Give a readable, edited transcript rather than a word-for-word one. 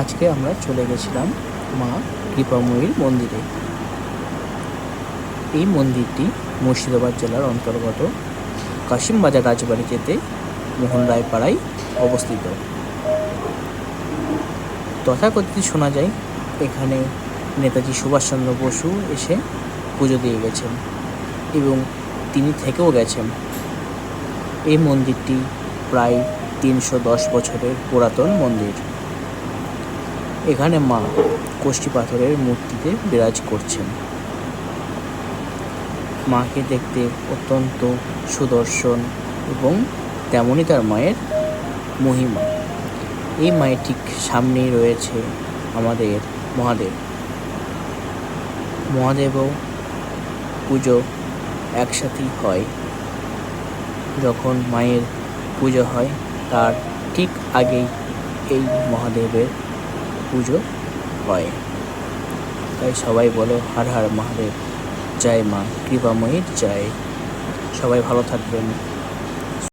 আজকে আমরা চলে গেছিলাম মা কৃপাময়ীর মন্দিরে। এই মন্দিরটি মুর্শিদাবাদ জেলার অন্তর্গত কাশিমবাজার রাজবাড়িতে মোহনরায় পাড়ায় অবস্থিত। তথাকথিত শোনা যায় এখানে নেতাজি সুভাষচন্দ্র বসু এসে পুজো দিয়ে গেছেন এবং তিনি থেকেও গেছেন। এই মন্দিরটি প্রায় 310 বছরের পুরাতন মন্দির। এখানে মা কষ্টি পাথরের মূর্তিতে বিরাজ করছেন। মাকে দেখতে অত্যন্ত সুদর্শন এবং তেমনই তার মায়ের মহিমা। এই মায়ের ঠিক সামনেই রয়েছে আমাদের মহাদেব। মহাদেবও পুজো একসাথেই হয়। যখন মায়ের পুজো হয় তার ঠিক আগেই এই মহাদেবের পুজো হয়। তাই সবাই বলে হর হর মহাদেব, জয় মা কৃপাময়ীর জয়। সবাই ভালো থাকবেন।